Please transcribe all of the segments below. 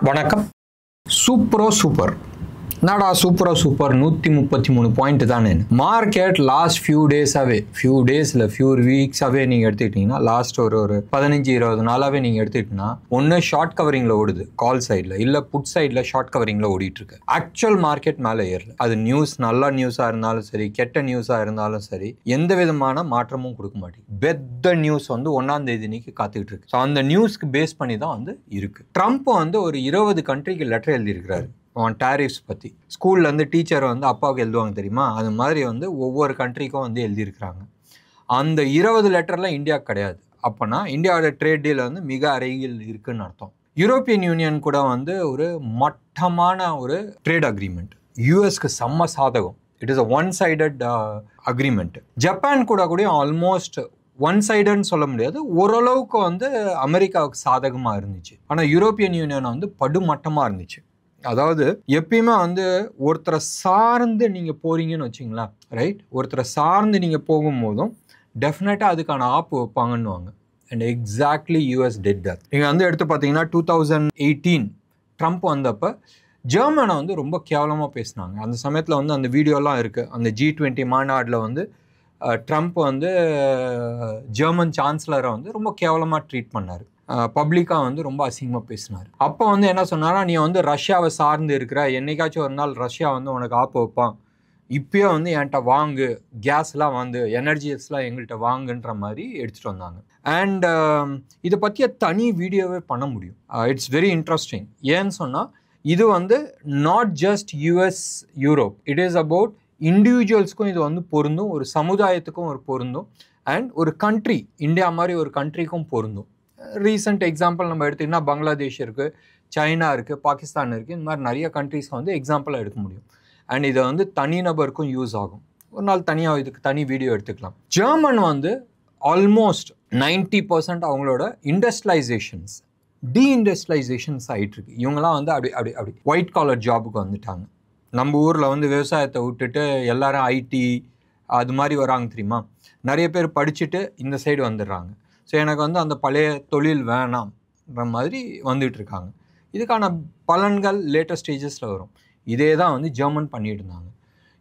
வணக்கம். சூப்பர் நாடா super 133 point தானே. மார்க்கெட் லாஸ்ட் ஃபியூ வீக்ஸாகவே நீங்கள் எடுத்துக்கிட்டிங்கன்னா லாஸ்ட் ஒரு 15-20 நாளாகவே நீங்கள் எடுத்துக்கிட்டிங்கன்னா ஒன்று ஷார்ட் கவரிங்கில் ஓடுது கால் சைடில், இல்லை புட் சைடில் ஷார்ட் கவரிங்கில் ஓடிட்டுருக்கு. ஆக்சுவல் மார்க்கெட் மேலே ஏறல. அது நியூஸ் நல்ல நியூஸாக இருந்தாலும் சரி, கெட்ட நியூஸாக இருந்தாலும் சரி, எந்த விதமான மாற்றமும் கொடுக்க மாட்டேங்குது. பெத்த நியூஸ் 1ஆம் தேதி காத்துக்கிட்டு இருக்கு. ஸோ அந்த நியூஸ்க்கு பேஸ் பண்ணி தான் இருக்கு. ட்ரம்ப் ஒரு 20 கண்ட்ரிக்கு லெட்டர் எழுதியிருக்கிறாரு டேரிஃப்ஸ் பற்றி. ஸ்கூல்லேருந்து டீச்சர் அப்பாவுக்கு எழுதுவாங்க தெரியுமா, அது மாதிரி ஒவ்வொரு கண்ட்ரிக்கும் எழுதியிருக்கிறாங்க. அந்த 20 லெட்டர்லாம் இந்தியாவுக்கு கிடையாது. அப்போனா இந்தியாவோட ட்ரேட் டீல் மிக அருகில் இருக்குன்னு அர்த்தம். யூரோப்பியன் யூனியன் கூட ஒரு மட்டமான ஒரு ட்ரேட் அக்ரிமெண்ட். யூஎஸ்க்கு செம்ம சாதகம். It is a one sided agreement. Japan கூட ஆல்மோஸ்ட் ஒன் சைடுன்னு சொல்ல முடியாது, ஓரளவுக்கு அமெரிக்காவுக்கு சாதகமாக இருந்துச்சு. ஆனால் யூரோப்பியன் யூனியன் படுமட்டமாக இருந்துச்சு. அதாவது எப்பயுமே ஒருத்தரை சார்ந்து நீங்கள் போகிறீங்கன்னு வச்சிங்களா, ரைட்? ஒருத்தரை சார்ந்து நீங்கள் போகும்போதும் டெஃபினட்டாக அதுக்கான ஆப்பு வைப்பாங்கன்னுவாங்க. And exactly US did that. நீங்கள் எடுத்து பார்த்தீங்கன்னா 2018 ட்ரம்ப் வந்தப்போ ஜெர்மனை ரொம்ப கேவலமாக பேசினாங்க. அந்த சமயத்தில் அந்த வீடியோலாம் இருக்குது. அந்த G20 மாநாட்டில் ட்ரம்ப் ஜெர்மன் சான்சலரை ரொம்ப கேவலமாக ட்ரீட் பண்ணார். பப்ளிக்காக ரொம்ப அசிங்கமாக பேசினார். அப்போ என்ன சொன்னாரா, நீ ரஷ்யாவை சார்ந்து இருக்கிற, என்னைக்காச்சும் ஒரு நாள் ரஷ்யா உனக்கு ஆப்பு வைப்பான், இப்போயே என்கிட்ட வாங்கு, கேஸ்லாம் எனர்ஜிஸ்லாம் எங்கள்கிட்ட வாங்குன்ற மாதிரி எடுத்துகிட்டு வந்தாங்க. அண்ட் இதை பற்றிய தனி வீடியோவே பண்ண முடியும். It's very interesting. ஏன்னு சொன்னால் இது not just US Europe, it is about இண்டிவிஜுவல்ஸ்க்கும் இது பொருந்தும், ஒரு சமுதாயத்துக்கும் பொருந்தும், அண்ட் ஒரு கண்ட்ரி, இந்தியா மாதிரி ஒரு கண்ட்ரிக்கும் பொருந்தும். ரீசெண்ட் எக்ஸாம்பிள் நம்ம எடுத்திங்கன்னா பங்களாதேஷ் இருக்குது, சைனா இருக்குது, பாகிஸ்தான் இருக்குது. இந்த மாதிரி நிறைய கண்ட்ரிஸ் எக்ஸாம்பிளாக எடுக்க முடியும். அண்ட் இதை தனிநபருக்கும் யூஸ் ஆகும். ஒரு நாள் தனியாக இதுக்கு தனி வீடியோ எடுத்துக்கலாம். ஜெர்மன் ஆல்மோஸ்ட் 90% அவங்களோட இண்டஸ்ட்ரியலைசேஷன்ஸ் டீஇண்டஸ்ட்ரியலைசேஷன்ஸ் ஆகிட்டுருக்கு. இவங்களாம் அப்படி ஒயிட் காலர் ஜாபுக்கு வந்துட்டாங்க. நம்ம ஊரில் விவசாயத்தை விட்டுட்டு எல்லாரும் ஐடி அது மாதிரி வராங்க தெரியுமா. நிறைய பேர் படிச்சுட்டு இந்த சைடு வந்துடுறாங்க. ஸோ எனக்கு அந்த பழைய தொழில் வேணாம்ன்ற மாதிரி வந்துட்டுருக்காங்க. இதுக்கான பலன்கள் லேட்டஸ்ட் ஸ்டேஜஸில் வரும். இதே தான் ஜெர்மன் பண்ணிட்டு இருந்தாங்க.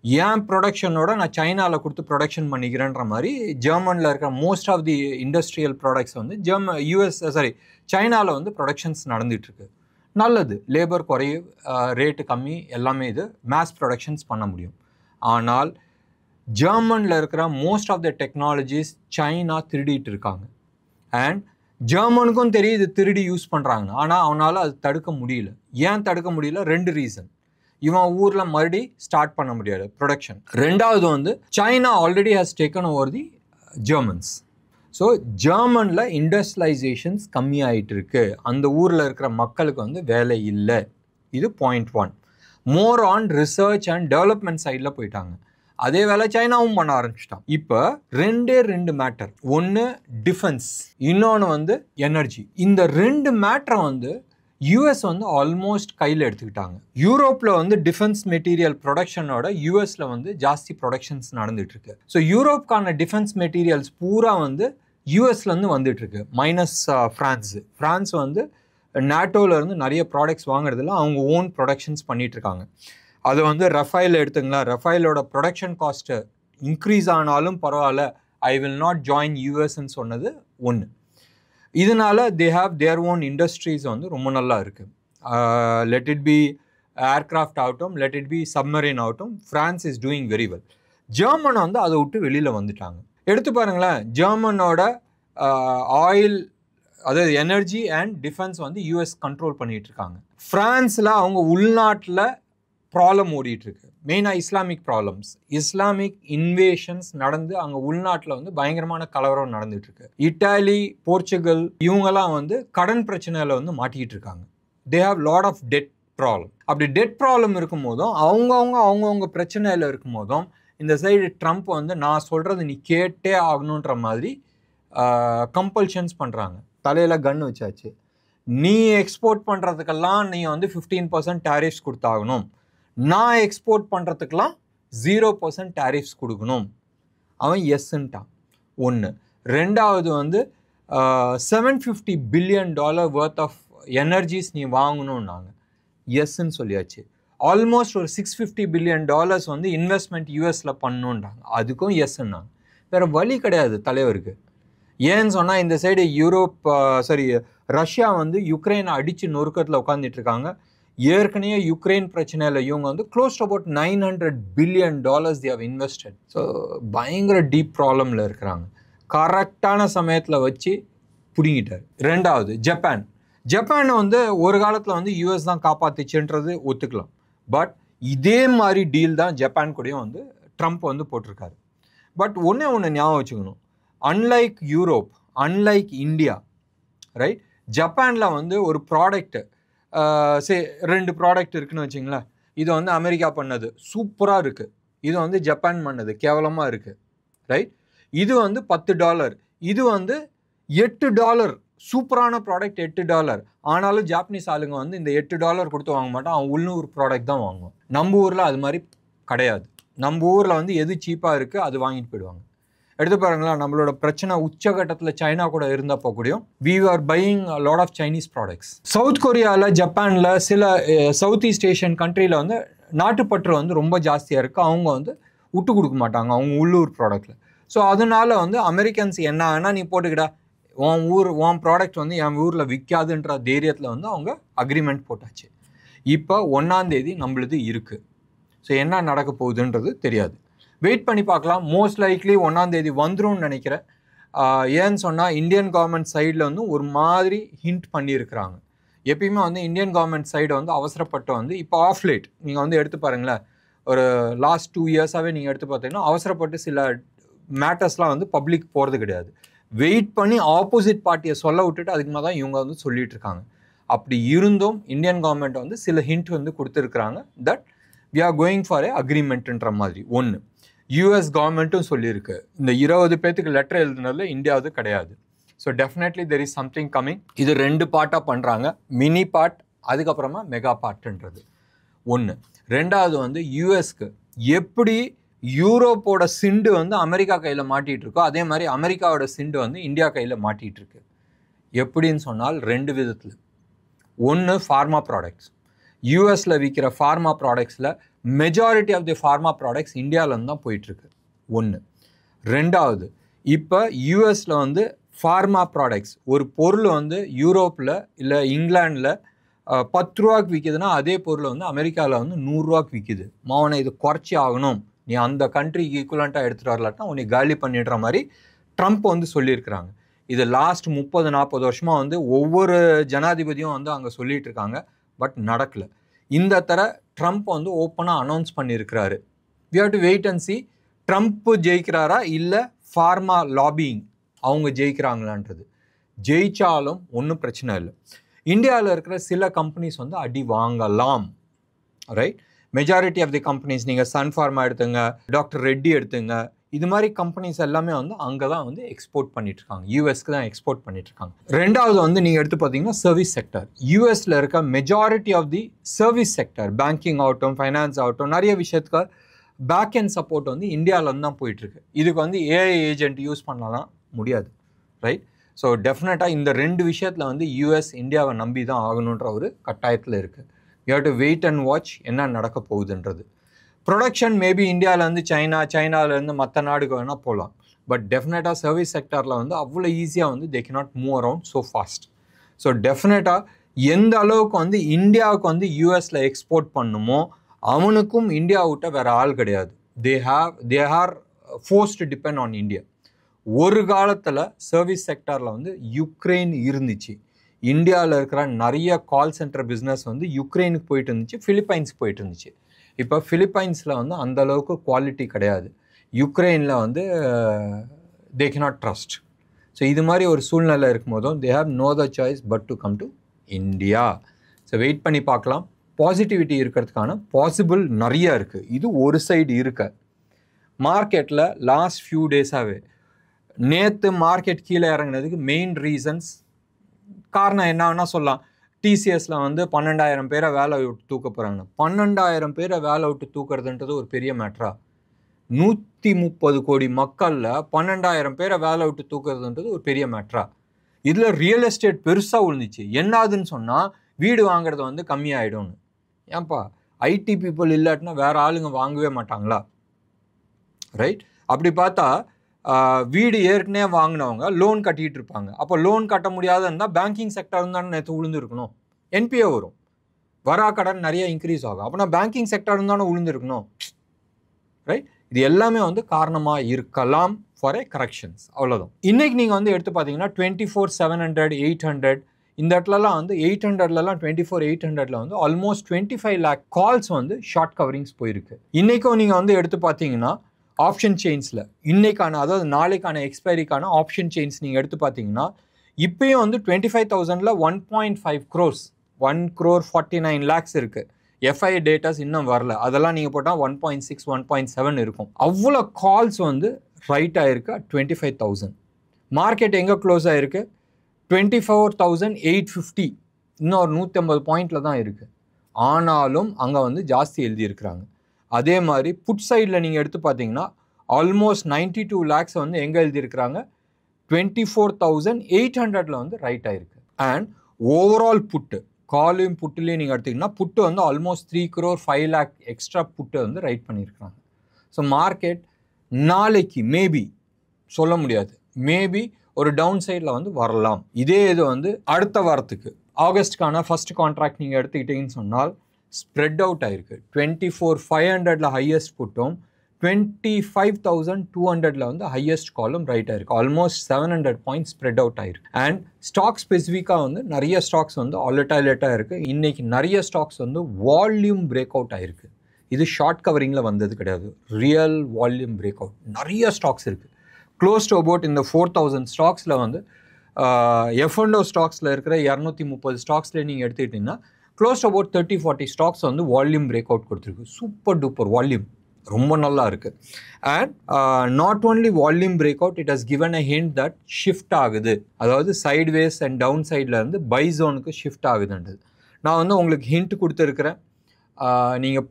ஏன் ப்ரொடக்ஷனோட நான் சைனாவில் கொடுத்து ப்ரொடக்ஷன் பண்ணிக்கிறேன்ற மாதிரி ஜெர்மனில் இருக்கிற most of the industrial products சைனாவில் ப்ரொடக்ஷன்ஸ் நடந்துகிட்ருக்கு. நல்லது, லேபர் குறையும், ரேட்டு கம்மி, எல்லாமே இது மாஸ் ப்ரொடக்ஷன்ஸ் பண்ண முடியும். ஆனால் ஜெர்மனில் இருக்கிற most of the technologies China திருடிட்டு இருக்காங்க. அண்ட் ஜெர்மனுக்கும் தெரியும் இது திருடி யூஸ் பண்ணுறாங்க. ஆனால் அவனால் அது தடுக்க முடியல. ஏன் தடுக்க முடியல? 2 ரீசன். இவன் ஊரில் மறுபடி ஸ்டார்ட் பண்ண முடியாது ப்ரொடக்ஷன். ரெண்டாவது China already has taken over the Germans. So ஜெர்மனில் இண்டஸ்ட்ரியலைசேஷன்ஸ் கம்மியாகிட்டு இருக்கு. அந்த ஊரில் இருக்கிற மக்களுக்கு வேலை இல்லை. இது point 1. More on research and development சைடில் போயிட்டாங்க. அதே வேலை சைனாவும் பண்ண ஆரம்பிச்சிட்டான். இப்போ 2 மேட்டர். ஒன்று டிஃபென்ஸ், இன்னொன்று எனர்ஜி. இந்த 2 மேட்டரை யூஎஸ் ஆல்மோஸ்ட் கையில் எடுத்துக்கிட்டாங்க. யூரோப்பில் டிஃபென்ஸ் மெட்டீரியல் ப்ரொடக்ஷனோட யூஎஸில் ஜாஸ்தி ப்ரொடக்ஷன்ஸ் நடந்துகிட்ருக்கு. ஸோ யூரோப்கான டிஃபென்ஸ் மெட்டீரியல்ஸ் பூரா யூஎஸ்லேருந்து வந்துட்டுருக்கு. மைனஸ் ஃப்ரான்ஸ் நேட்டோவிலேருந்து நிறைய ப்ராடக்ட்ஸ் வாங்குறதுல அவங்க ஓன் ப்ரொடக்ஷன்ஸ் பண்ணிகிட்ருக்காங்க. அது ரஃபைல் எடுத்துங்களா, ரஃபைலோட ப்ரொடக்ஷன் காஸ்ட்டு இன்க்ரீஸ் ஆனாலும் பரவாயில்ல, ஐ வில் நாட் ஜாயின் யூஎஸ்ன்னு சொன்னது ஒன்று. இதனால they have their own industries ரொம்ப நல்லா இருக்குது. லெட் இட் பி ஏர்க்ராஃப்ட் ஆகட்டும், லெட் இட் பி சப்மரீன் ஆகட்டும், France is doing very well. German அதை விட்டு வெளியில் வந்துட்டாங்க. எடுத்து பாருங்களேன், ஜெர்மனோட ஆயில், அதாவது energy and defence US control பண்ணிகிட்டு இருக்காங்க. ஃப்ரான்ஸில் அவங்க உள்நாட்டில் ப்ராப்ளம் ஓடிட்டுருக்கு. மெயினாக இஸ்லாமிக் ப்ராப்ளம்ஸ், இஸ்லாமிக் இன்வேஷன்ஸ் நடந்து அங்கே உள்நாட்டில் பயங்கரமான கலவரம் நடந்துகிட்ருக்கு. இட்டாலி, போர்ச்சுகல் இவங்கெல்லாம் கடன் பிரச்சனையில் மாட்டிக்கிட்டு இருக்காங்க. They have lot of debt problem. அப்படி டெட் ப்ராப்ளம் இருக்கும் போதும் அவங்கவுங்க பிரச்சனையில் இருக்கும் போதும் இந்த சைடு ட்ரம்ப் நான் சொல்கிறது நீ கேட்டே ஆகணுன்ற மாதிரி கம்பல்ஷன்ஸ் பண்ணுறாங்க. தலையில் கன் வச்சாச்சு. நீ எக்ஸ்போர்ட் பண்ணுறதுக்கெல்லாம் நீ 15% டேரிஃப்ஸ் கொடுத்தாகணும், நான் எக்ஸ்போர்ட் பண்ணுறதுக்கெலாம் 0% டேரிஃப்ஸ் கொடுக்கணும். அவன் எஸ்ன்ட்டான். ஒன்று. ரெண்டாவது $750 பில்லியன் வர்த் ஆஃப் எனர்ஜிஸ் நீ வாங்கணும்னாங்க. எஸ்ன்னு சொல்லியாச்சு. ஆல்மோஸ்ட் ஒரு $650 பில்லியன் வந்து இன்வெஸ்ட்மெண்ட் யூஎஸில் பண்ணணுன்றாங்க. அதுக்கும் எஸ்ன்னாங்க. வேறு வழி கிடையாது தலைவருக்கு. ஏன்னு சொன்னால் இந்த சைடு ரஷ்யா வந்து யுக்ரைனை அடித்து நொறுக்கத்தில் உட்காந்துட்டு இருக்காங்க. ஏற்கனவே யுக்ரைன் பிரச்சனையில் இவங்க வந்து close to about $900 billion they have invested. So பயங்கர டீப் ப்ராப்ளமில் இருக்கிறாங்க. கரெக்டான சமயத்தில் வச்சு பிடிங்கிட்டார். ரெண்டாவது ஜப்பானை வந்து ஒரு காலத்தில் வந்து யூஎஸ் தான் காப்பாற்றிச்சுன்றது ஒத்துக்கலாம். பட் இதே மாதிரி டீல் தான் ஜப்பான் கூடயும் வந்து ட்ரம்ப் வந்து போட்டிருக்காரு. பட் ஒன்று ஞாபகம் வச்சுக்கணும். Unlike Europe, unlike India, right, ஜப்பானில் வந்து ஒரு ப்ராடக்ட்டு 2 ப்ராடக்ட் இருக்குன்னு வச்சிங்களேன். இது வந்து அமெரிக்கா பண்ணது சூப்பராக இருக்குது, இது வந்து ஜப்பான் பண்ணது கேவலமாக இருக்குது, ரைட். இது வந்து $10, இது வந்து $8. சூப்பரான ப்ராடக்ட் $8. ஆனாலும் ஜாப்பனீஸ் ஆளுங்க வந்து இந்த $8 கொடுத்து வாங்க மாட்டான், அவன் உள்ளூர் ப்ராடக்ட் தான் வாங்குவான். நம்ம ஊரில் அது மாதிரி கிடையாது. நம்ம ஊரில் வந்து எது சீப்பாக இருக்குது அது வாங்கிட்டு போயிடுவாங்க. எடுத்து பாருங்களேன், நம்மளோட பிரச்சனை உச்சகட்டத்தில் சைனா கூட இருந்தப்போ கூடயும் we were buying a lot of Chinese products. South கொரியாவில், ஜப்பானில், சில சவுத் ஈஸ்ட் ஏஷியன் கண்ட்ரியில் வந்து நாட்டுப்பற்று வந்து ரொம்ப ஜாஸ்தியாக இருக்குது. அவங்க வந்து விட்டு கொடுக்க மாட்டாங்க அவங்க உள்ளூர் ப்ராடக்ட்டில். ஸோ அதனால வந்து அமெரிக்கன்ஸ் என்ன வேணால் நீ போட்டுக்கிடா, உன் ப்ராடக்ட் வந்து என் ஊரில் விற்காதுன்ற தைரியத்தில் வந்து அவங்க அக்ரிமெண்ட் போட்டாச்சு. இப்போ 1ஆம் தேதி நம்மளுது இருக்குது. ஸோ என்ன நடக்க போகுதுன்றது தெரியாது, வெயிட் பண்ணி பார்க்கலாம். மோஸ்ட் லைக்லி 1ஆம் தேதி வந்துரும்னு நினைக்கிறேன். ஏன்னு சொன்னால் இந்தியன் கவர்மெண்ட் சைடில் வந்து ஒரு மாதிரி ஹிண்ட் பண்ணியிருக்கிறாங்க. எப்பயுமே வந்து இந்தியன் கவர்மெண்ட் சைடு வந்து அவசரப்பட்டு வந்து இப்போ ஆஃப்லேட் நீங்கள் வந்து எடுத்து பாருங்களேன், ஒரு லாஸ்ட் 2 இயர்ஸாகவே நீங்கள் எடுத்து பார்த்தீங்கன்னா அவசரப்பட்டு சில மேட்டர்ஸ்லாம் வந்து பப்ளிக் போகிறது கிடையாது. வெயிட் பண்ணி ஆப்போசிட் பார்ட்டியை சொல்ல விட்டுட்டு அதுக்கு மேலே தான் இவங்க வந்து சொல்லிட்டு இருக்காங்க. அப்படி இருந்தும் இந்தியன் கவர்மெண்ட் வந்து சில ஹிண்ட் வந்து கொடுத்துருக்குறாங்க that we are going for a agreementன்ற மாதிரி. ஒன்று யூஎஸ் கவர்மெண்ட்டும் சொல்லியிருக்கு, இந்த 20 பேத்துக்கு லெட்டர் எழுதுனதுல இந்தியாவது கிடையாது. So definitely there is something coming. இது 2 பார்ட்டாக பண்ணுறாங்க, மினி பார்ட் அதுக்கப்புறமா மெகா பார்ட்டுன்றது ஒன்று. ரெண்டாவது வந்து யூஎஸ்க்கு எப்படி யூரோப்போட சிண்டு வந்து அமெரிக்கா கையில் மாட்டிகிட்டு இருக்கோ அதே மாதிரி அமெரிக்காவோட சிண்டு வந்து இந்தியா கையில் மாட்டிகிட்டு இருக்கு. எப்படின்னு சொன்னால் 2 விதத்தில். ஒன்று ஃபார்மா ப்ராடக்ட்ஸ், யூஎஸில் விற்கிற ஃபார்மா ப்ராடக்ட்ஸில் majority of the pharma products இந்தியாவிலேருந்து தான் போயிட்டுருக்கு. ஒன்று. ரெண்டாவது, இப்போ யூஎஸில் வந்து ஃபார்மா ப்ராடக்ட்ஸ் ஒரு பொருள் வந்து யூரோப்பில் இல்லை இங்கிலாண்டில் 10 ரூபாய்க்கு விற்கிதுன்னா அதே பொருள் வந்து அமெரிக்காவில் வந்து 100 ரூபாய்க்கு விற்கிது. மாவனை இது குறைச்சி ஆகணும், நீ அந்த கண்ட்ரிக்கு ஈக்குவலண்ட்டாக எடுத்துகிட்டு வரலாட்டா உன்னை காலி பண்ணிடுற மாதிரி ட்ரம்ப் வந்து சொல்லியிருக்கிறாங்க. இது லாஸ்ட் 30-40 வருஷமாக வந்து ஒவ்வொரு ஜனாதிபதியும் வந்து அங்கே சொல்லிகிட்டு இருக்காங்க. பட் நடக்கலை. இந்த தர ட்ரம்ப் வந்து ஓப்பனாக அனௌன்ஸ் பண்ணியிருக்கிறாரு. We have to wait and see Trump ஜெயிக்கிறாரா இல்லை ஃபார்மா லாபிங் அவங்க ஜெயிக்கிறாங்களான்றது. ஜெயிச்சாலும் ஒன்றும் பிரச்சனை இல்லை. இந்தியாவில் இருக்கிற சில கம்பெனிஸ் வந்து அடி வாங்கலாம், right. Majority of the companies நீங்கள் சன் ஃபார்மா எடுத்துங்க, டாக்டர் ரெட்டி எடுத்துங்க, இது மாதிரி கம்பெனிஸ் எல்லாமே வந்து அங்கே தான் வந்து எக்ஸ்போர்ட் பண்ணிட்டுருக்காங்க, யூஎஸ்க்கு தான் எக்ஸ்போர்ட் பண்ணிட்டுருக்காங்க. ரெண்டாவது வந்து நீங்கள் எடுத்து பார்த்தீங்கன்னா சர்வீஸ் செக்டர். யூஎஸில் இருக்க majority of the service sector, banking ஆகட்டும், ஃபைனான்ஸ் ஆகட்டும், நிறைய விஷயத்துக்கு பேக் அண்ட் சப்போர்ட் வந்து இந்தியாவிலேருந்து தான் போயிட்டுருக்கு. இதுக்கு வந்து ஏஐ ஏஜென்ட் யூஸ் பண்ணலாம் முடியாது, ரைட். ஸோ டெஃபினட்டாக இந்த 2 விஷயத்தில் வந்து யூஎஸ் இந்தியாவை நம்பி தான் ஆகணுன்ற ஒரு கட்டாயத்தில் இருக்குது. You have to wait and watch என்ன நடக்க போகுதுன்றது. ப்ரொடக்ஷன் மேபி இந்தியாவிலேருந்து சைனாவிலேருந்து மற்ற நாடுக்கு வேணால் போகலாம். பட் டெஃபினட்டாக சர்வீஸ் செக்டரில் வந்து அவ்வளோ ஈஸியாக வந்து they cannot move around so fast. So டெஃபினட்டாக எந்த அளவுக்கு வந்து இந்தியாவுக்கு வந்து யூஎஸில் எக்ஸ்போர்ட் பண்ணுமோ அவனுக்கும் இந்தியா விட்ட வேறு ஆள் கிடையாது. They are forced to depend on India. ஒரு காலத்தில் சர்வீஸ் செக்டரில் வந்து யுக்ரைன் இருந்துச்சு. இந்தியாவில் இருக்கிற நிறைய கால் சென்டர் பிஸ்னஸ் வந்து யுக்ரைனுக்கு போயிட்டு இருந்துச்சு, ஃபிலிப்பைன்ஸுக்கு போயிட்டு இருந்துச்சு. இப்போ ஃபிலிப்பைன்ஸில் வந்து அந்த அளவுக்கு குவாலிட்டி கிடையாது. யுக்ரைனில் வந்து தே கேனாட் ட்ரஸ்ட். ஸோ இது மாதிரி ஒரு சூழ்நிலை இருக்கும்போதும் they have no the choice but to come to India. So wait பண்ணி பார்க்கலாம். பாசிட்டிவிட்டி இருக்கிறதுக்கான பாசிபிள் நிறையா இருக்குது. இது ஒரு சைடு இருக்க மார்க்கெட்டில் லாஸ்ட் ஃபியூ டேஸாகவே நேற்று மார்க்கெட் கீழே இறங்கினதுக்கு மெயின் ரீசன்ஸ் காரணம் என்னன்னா சொல்லலாம். டிசிஎஸில் வந்து 12,000 பேரை வேலை விட்டு தூக்க போகிறாங்க. 12,000 பேரை வேலை விட்டு தூக்குறதுன்றது ஒரு பெரிய மேட்ரா? 130 கோடி மக்களில் 12,000 பேரை வேலை விட்டு தூக்குறதுன்றது ஒரு பெரிய மேட்ரா? இதில் ரியல் எஸ்டேட் பெருசாக விழுந்துச்சு. என்னாதுன்னு சொன்னால் வீடு வாங்குறது வந்து கம்மியாகிடும்னு. ஏன்பா ஐடி பீப்புள் இல்லாட்டினா வேறு ஆளுங்க வாங்கவே மாட்டாங்களா? ரைட்? அப்படி பார்த்தா வீடு ஏற்கனவே வாங்கினவங்க லோன் கட்டிகிட்டு இருப்பாங்க. அப்போ லோன் கட்ட முடியாத இருந்தால் பேங்கிங் செக்டர் இருந்தாலும் நேற்று விழுந்துருக்கணும். என்பிஏ வரும், வரா கடன் நிறைய இன்க்ரீஸ் ஆகும். அப்போனா பேங்கிங் செக்டர் இருந்தாலும் விழுந்துருக்கணும். ரைட்? இது எல்லாமே வந்து காரணமாக இருக்கலாம் ஃபார் ஏ கரெக்ஷன்ஸ். அவ்வளோதான். இன்றைக்கி நீங்கள் வந்து எடுத்து பார்த்தீங்கன்னா 24,700 800 இந்த இடத்துலலாம் வந்து 800லலாம் 24,800ல் வந்து ஆல்மோஸ்ட் 25 lakh கால்ஸ் வந்து ஷார்ட் கவரிங்ஸ் போயிருக்கு. இன்றைக்கும் நீங்கள் வந்து எடுத்து பார்த்தீங்கன்னா ஆப்ஷன் செயின்ஸில் இன்னைக்கான, அதாவது நாளைக்கான எக்ஸ்பைரிக்கான ஆப்ஷன் செயின்ஸ் நீங்கள் எடுத்து பார்த்தீங்கன்னா இப்போயும் வந்து 25,000ல் 1.5 crores 1 crore 49 lakhs இருக்குது. எஃப்ஐ டேட்டாஸ் இன்னும் வரல, அதெல்லாம் நீங்கள் போட்டால் 1.6 1.7 இருக்கும். அவ்வளோ கால்ஸ் வந்து ரைட் ஆகிருக்கு. 25,000 மார்க்கெட் எங்கே க்ளோஸ் ஆகிருக்கு? 24,850, இன்னும் ஒரு 150 பாயிண்டில் தான் இருக்குது. ஆனாலும் அங்கே வந்து ஜாஸ்தி எழுதியிருக்கிறாங்க. அதே மாதிரி புட் சைடில் நீங்கள் எடுத்து பார்த்தீங்கன்னா ஆல்மோஸ்ட் 92 lakhs வந்து எங்கே எழுதியிருக்கிறாங்க? 24,800ல் வந்து ரைட் ஆகிருக்கு. அண்ட் ஓவரால் புட்டு, காலையும் புட்டுலேயும் நீங்கள் எடுத்திங்கன்னா புட்டு வந்து ஆல்மோஸ்ட் 3 crore 5 lakh எக்ஸ்ட்ரா புட்டு வந்து ரைட் பண்ணியிருக்கிறாங்க. ஸோ மார்க்கெட் நாளைக்கு மேபி சொல்ல முடியாது, மேபி ஒரு டவுன் சைடில் வந்து வரலாம். இதே இது வந்து அடுத்த வாரத்துக்கு ஆகஸ்ட்கான ஃபர்ஸ்ட் கான்ட்ராக்ட் நீங்கள் எடுத்துக்கிட்டீங்கன்னு சொன்னால் ஸ்ப்ரெட் அவுட் ஆகிருக்கு. 24,500ல் ஹையஸ்ட் புட்டும் 25,200ல் வந்து ஹையஸ்ட் காலும் ரைட் ஆகிருக்கு. ஆல்மோஸ்ட் 700 பாயிண்ட்ஸ் ஸ்ப்ரெட் அவுட் ஆகிருக்கு. அண்ட் ஸ்டாக் ஸ்பெசிஃபிக்காக வந்து நிறைய ஸ்டாக்ஸ் வந்து ஆலட்டைலேட்டாக இருக்குது. இன்றைக்கி நிறைய ஸ்டாக்ஸ் வந்து வால்யூம் பிரேக் அவுட் ஆகிருக்கு. இது ஷார்ட் கவரிங்கில் வந்தது கிடையாது, ரியல் வால்யூம் பிரேக் அவுட். நிறைய ஸ்டாக்ஸ் இருக்குது. க்ளோஸ் டு அபவுட் இந்த 4,000 ஸ்டாக்ஸில் வந்து F&O ஸ்டாக்ஸில் இருக்கிற 230 ஸ்டாக்ஸில் நீங்கள் எடுத்துக்கிட்டிங்கன்னா க்ளோஸ் டு அபவுட் 30-40 ஸ்டாக்ஸ் வந்து வால்யூம் பிரேக் அவுட் கொடுத்துருக்கு. சூப்பர் டூப்பர் வால்யூம், ரொம்ப நல்லா இருக்குது. And not only volume break out, it has given a hint that shift ஆகுது, அதாவது சைட்வேஸ் அண்ட் டவுன் சைடில் இருந்து பை ஜோனுக்கு ஷிஃப்ட் ஆகுதுன்றது. நான் வந்து உங்களுக்கு ஹிண்ட் கொடுத்துருக்குறேன். நீங்கள்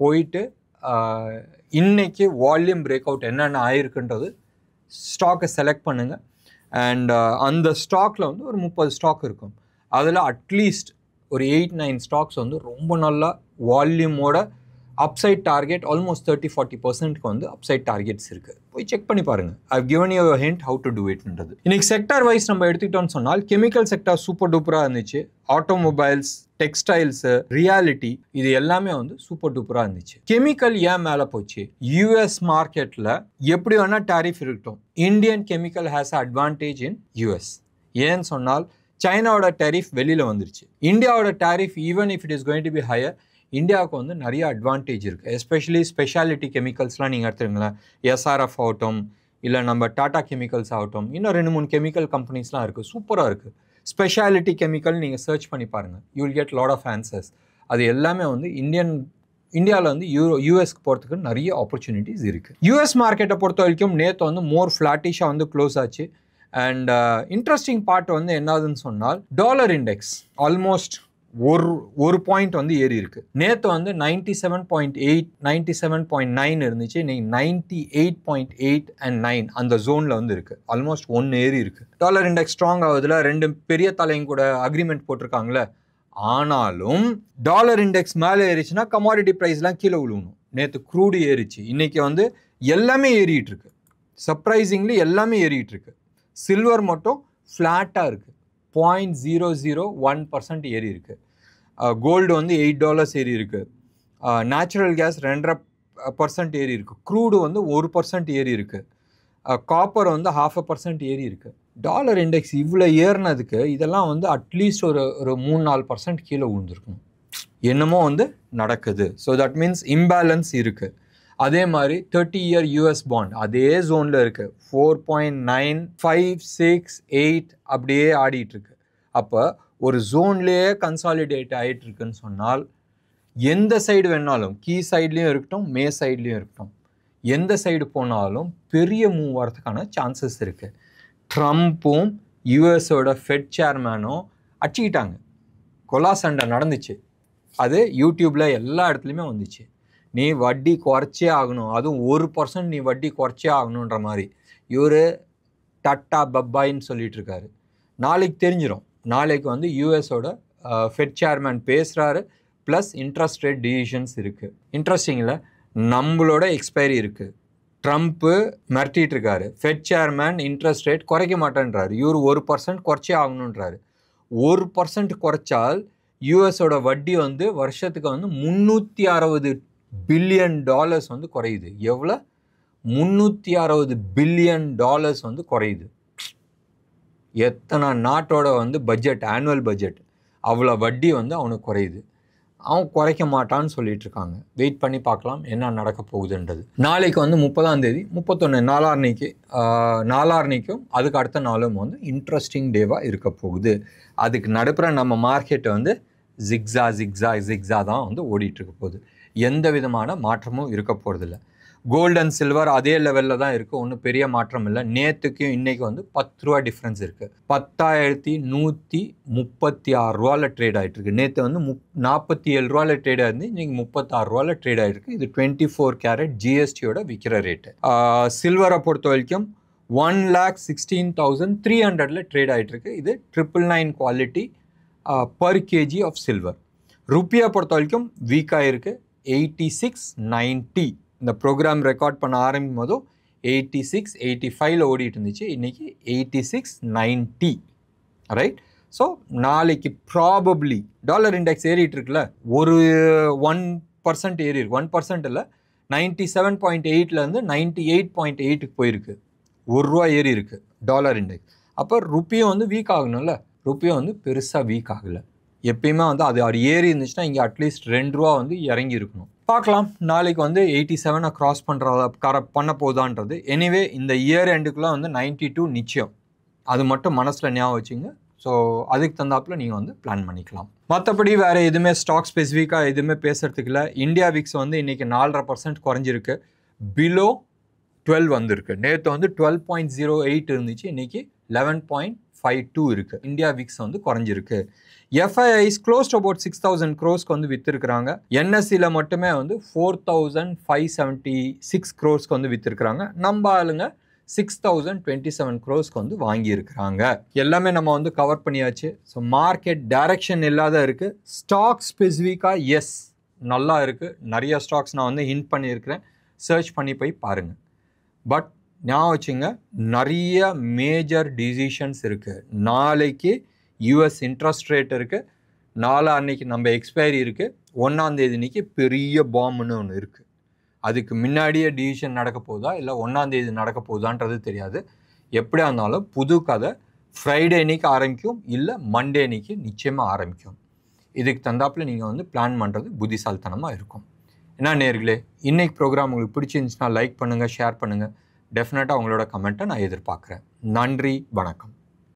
போயிட்டு இன்னைக்கு வால்யூம் பிரேக் அவுட் என்னென்ன ஆயிருக்குன்றது ஸ்டாக்கை செலக்ட் பண்ணுங்கள். அண்ட் அந்த ஸ்டாக்கில் வந்து ஒரு 30 ஸ்டாக் இருக்கும். அதில் அட்லீஸ்ட் ஒரு 8-9 ஸ்டாக்ஸ் வந்து ரொம்ப நல்லா வால்யூமோட அப்சைட் டார்கெட் ஆல்மோஸ்ட் 30-40% வந்து அப்சைட் டார்கெட்ஸ் இருக்குது. போய் செக் பண்ணி பாருங்கள். I've given you hint how to do இட்ன்றது. இன்றைக்கி செக்டார் வைஸ் நம்ம எடுத்துக்கிட்டோம்னு சொன்னால் கெமிக்கல் செக்டார் சூப்பர் டூப்பராக இருந்துச்சு. ஆட்டோமொபைல்ஸ், டெக்ஸ்டைல்ஸு, ரியாலிட்டி, இது எல்லாமே வந்து சூப்பர் டூப்பராக இருந்துச்சு. கெமிக்கல் ஏன் மேலே போச்சு? யூஎஸ் மார்க்கெட்டில் எப்படி வேணால் டேரிஃப் இருக்கட்டும், Indian chemical has advantage in US. ஏன்னு சொன்னால் சைனாவோட டேரிஃப் வெளியில் வந்துருச்சு. இந்தியாவோட tariff even if it is going to be higher, இந்தியாவுக்கு வந்து நிறைய அட்வான்டேஜ் இருக்குது. எஸ்பெஷலி ஸ்பெஷாலிட்டி கெமிக்கல்ஸ்லாம் நீங்கள் எடுத்துருங்களேன், எஸ்ஆர்எஃப் ஆகட்டும், இல்லை நம்ம டாடா கெமிக்கல்ஸ் ஆகட்டும், இன்னும் 2-3 கெமிக்கல் கம்பெனிஸ்லாம் இருக்குது, சூப்பராக இருக்குது. ஸ்பெஷாலிட்டி கெமிக்கல் நீங்கள் சர்ச் பண்ணி பாருங்கள், you will get lot of answers. அது எல்லாமே வந்து இந்தியாவில் வந்து யூஎஸ்க்கு போகிறதுக்கு நிறைய ஆப்பர்ச்சுனிட்டிஸ் இருக்குது. யூஎஸ் மார்க்கெட்டை பொறுத்த வரைக்கும் நேற்று வந்து மோர் ஃப்ளாட்டிஷாக வந்து க்ளோஸ் ஆச்சு. அண்ட் இன்ட்ரெஸ்டிங் பார்ட் வந்து என்னதுன்னு சொன்னால் டாலர் இண்டெக்ஸ் ஆல்மோஸ்ட் ஒரு பாயிண்ட் வந்து ஏறி இருக்கு. நேற்று வந்து 97.8 97.9 இருந்துச்சு. இன்னைக்கு 98.8 and 9 அந்த ஜோனில் வந்து இருக்கு. ஆல்மோஸ்ட் 1 ஏறி இருக்கு. டாலர் இண்டெக்ஸ் ஸ்ட்ராங் ஆகுதுல, 2 பெரிய தலையும் கூட அக்ரிமெண்ட் போட்டிருக்காங்களே. ஆனாலும் டாலர் இண்டெக்ஸ் மேலே ஏறிச்சுன்னா கமாடிட்டி ப்ரைஸ்லாம் கீழே விழுவணும். நேற்று க்ரூடு ஏறிச்சு, இன்னைக்கு வந்து எல்லாமே ஏறிட்டு இருக்கு. சர்ப்ரைசிங்லி எல்லாமே ஏறிட்டு இருக்கு. சில்வர் மட்டும் ஃப்ளாட்டாக இருக்குது, 0.001% ஏறி இருக்குது. கோல்டு வந்து $8 ஏறி இருக்குது. நேச்சுரல் கேஸ் 2.5% ஏறி இருக்குது. க்ரூடு வந்து 1% ஏறி இருக்குது. காப்பர் வந்து 0.5% ஏறி இருக்குது. டாலர் இண்டெக்ஸ் இவ்வளோ ஏறினதுக்கு இதெல்லாம் வந்து அட்லீஸ்ட் ஒரு 3-4% கீழே விழுந்துருக்கணும். என்னமோ வந்து நடக்குது. ஸோ தட் மீன்ஸ் இம்பேலன்ஸ் இருக்குது. அதே மாதிரி 30-year யூஎஸ் பாண்ட் அதே ஜோனில் இருக்குது. 4.9568 அப்படியே ஆடிட்டுருக்கு. அப்போ ஒரு ஜோன்லேயே கன்சாலிடேட் ஆகிட்டுருக்குன்னு சொன்னால் எந்த சைடு வேணாலும், கீ சைட்லேயும் இருக்கட்டும், மே சைட்லேயும் இருக்கட்டும், எந்த சைடு போனாலும் பெரிய மூவ் வரதுக்கான சான்சஸ் இருக்குது. ட்ரம்ப்பும் யூஎஸோட ஃபெட் சேர்மேனும் அடிச்சுக்கிட்டாங்க. கொலா சண்டை நடந்துச்சு. அது யூடியூப்பில் எல்லா இடத்துலையுமே வந்துச்சு. நீ வட்டி குறைச்சே ஆகணும், அதுவும் 1% நீ வட்டி குறைச்சே ஆகணுன்ற மாதிரி இவர் டட்டா பப்பாயின்னு சொல்லிட்டு இருக்காரு. நாளைக்கு தெரிஞ்சிடும். நாளைக்கு வந்து யூஎஸோட ஃபெட் சேர்மேன் பேசுகிறாரு, ப்ளஸ் இன்ட்ரெஸ்ட் ரேட் டிசிஷன்ஸ் இருக்குது. இன்ட்ரெஸ்டிங்கில் நம்மளோட எக்ஸ்பைரி இருக்குது. ட்ரம்ப்பு மிரட்டிட்டு இருக்காரு. ஃபெட் சேர்மேன் இன்ட்ரெஸ்ட் ரேட் குறைக்க மாட்டேன்றாரு. இவர் 1% குறைச்சே ஆகணுன்றாரு. 1% குறைச்சால் யூஎஸோட வட்டி வந்து வருஷத்துக்கு வந்து $360 பில்லியன் வந்து குறையுது. எவ்வளோ? $360 பில்லியன் வந்து குறையுது. எத்தனை நாட்டோட வந்து பட்ஜெட், ஆனுவல் பட்ஜெட், அவ்வளோ வட்டி வந்து அவனுக்கு குறையுது. அவன் குறைக்க மாட்டான்னு சொல்லிட்டு இருக்காங்க. வெயிட் பண்ணி பார்க்கலாம் என்ன நடக்க போகுதுன்றது. நாளைக்கு வந்து 30ஆம் தேதி 31 நாளான்னைக்கும் அதுக்கு அடுத்த நாளும் வந்து இன்ட்ரெஸ்டிங் டேவாக இருக்க போகுது. அதுக்கு நடுப்புற நம்ம மார்க்கெட்டை வந்து ஜிக்ஸா தான் வந்து ஓடிட்டு இருக்க போகுது. எந்த விதமான மாற்றமும் இருக்க போகிறதில்ல. கோல்டு அண்ட் சில்வர் அதே லெவலில் தான் இருக்குது. ஒன்றும் பெரிய மாற்றம் இல்லை. நேற்றுக்கும் இன்றைக்கி வந்து $10 டிஃப்ரென்ஸ் இருக்குது. 10,136 ட்ரேட் ஆகிட்டுருக்கு. நேற்று வந்து $47 ட்ரேட் ஆகிருந்து இன்றைக்கி $36 ட்ரேட் ஆகிருக்கு. இது 24 கேரட் ஜிஎஸ்டியோட விற்கிற ரேட்டு. சில்வரை பொறுத்த வரைக்கும் 1,16,300 ட்ரேட் ஆகிட்டுருக்கு. இது 999 quality per KG of silver. ருப்பியை பொறுத்த வரைக்கும் வீக்காக இருக்குது. 86.90. இந்த ப்ரோக்ராம் ரெக்கார்ட் பண்ண ஆரம்பிக்கும் போதும் 86-85 ஓடிட்டு இருந்துச்சு. இன்றைக்கி 86.90. ரைட். ஸோ நாளைக்கு ப்ராபப்ளி டாலர் இண்டெக்ஸ் ஏறிட்டு இருக்குல்ல, ஒரு 1% ஏறி இருக்கு. 1% இல்லை, 97.8லேருந்து 98.8க்கு போயிருக்கு. ₹1 ஏறி இருக்கு டாலர் இண்டெக்ஸ். அப்போ ருப்பியும் வந்து வீக் ஆகணும்ல. ருப்பியும் வந்து பெருசாக வீக் ஆகலை. எப்பயுமே வந்து அது ஏறி இருந்துச்சுன்னா இங்கே அட்லீஸ்ட் $2 வந்து இறங்கி இருக்கணும். பார்க்கலாம் நாளைக்கு வந்து 87 கிராஸ் பண்ண போதான்றது. எனிவே இந்த இயர் எண்டுக்குள்ளே வந்து 92 நிச்சயம். அது மட்டும் மனசில் ஞாபகம் வச்சுங்க. ஸோ அதுக்கு தந்தாப்பில் நீங்கள் வந்து பிளான் பண்ணிக்கலாம். மற்றபடி வேறு எதுவுமே ஸ்டாக் ஸ்பெசிஃபிக்காக எதுவுமே பேசுகிறதுக்கு இல்லை. இந்தியா விக்ஸ் வந்து இன்றைக்கி 4.5% குறைஞ்சிருக்கு. பிலோ 12 வந்திருக்கு. நேற்று வந்து 12.08 இருந்துச்சு. இன்றைக்கி 11.52 இருக்குது. இந்தியா விக்ஸ் வந்து குறைஞ்சிருக்கு. FIIs closed about 6,000 crores வந்து விற்றுருக்குறாங்க. NSEல மட்டுமே வந்து 4,576 crores வந்து விற்றுருக்குறாங்க. நம்ம ஆளுங்க 6,027 crores வந்து வாங்கியிருக்கிறாங்க. எல்லாமே நம்ம வந்து கவர் பண்ணியாச்சு. ஸோ மார்க்கெட் டைரக்ஷன் இல்லாத இருக்குது. ஸ்டாக் ஸ்பெசிஃபிக்காக எஸ் நல்லா இருக்குது. நிறைய ஸ்டாக்ஸ் நான் வந்து ஹிண்ட் பண்ணியிருக்கிறேன். சர்ச் பண்ணி போய் பாருங்கள். பட் ஞாபகம் வச்சுங்க, நிறைய மேஜர் டிசிஷன்ஸ் இருக்குது. நாளைக்கு யூஎஸ் இன்ட்ரெஸ்ட் ரேட் இருக்குது. நாளான்னைக்கு நம்ம எக்ஸ்பைரி இருக்குது. 1ஆம் தேதி அன்னைக்கு பெரிய பாம்புன்னு ஒன்று இருக்குது. அதுக்கு முன்னாடியே டிசிஷன் நடக்க போகுதா இல்லை 1ஆம் தேதி நடக்க போகுதான்றது தெரியாது. எப்படியா இருந்தாலும் புது கதை ஃப்ரைடே அன்னைக்கு ஆரம்பிக்கும், இல்லை மண்டே அன்னைக்கு நிச்சயமாக ஆரம்பிக்கும். இதுக்கு தந்தாப்பில் நீங்கள் வந்து பிளான் பண்ணுறது புத்திசாலித்தனமாக இருக்கும். என்ன நேர்களே, இன்றைக்கி ப்ரோக்ராம் உங்களுக்கு பிடிச்சிருந்துச்சுன்னா லைக் பண்ணுங்கள், ஷேர் பண்ணுங்கள். டெஃபினட்டாக உங்களோட கமெண்ட்டை நான் எதிர்பார்க்குறேன். நன்றி, வணக்கம்.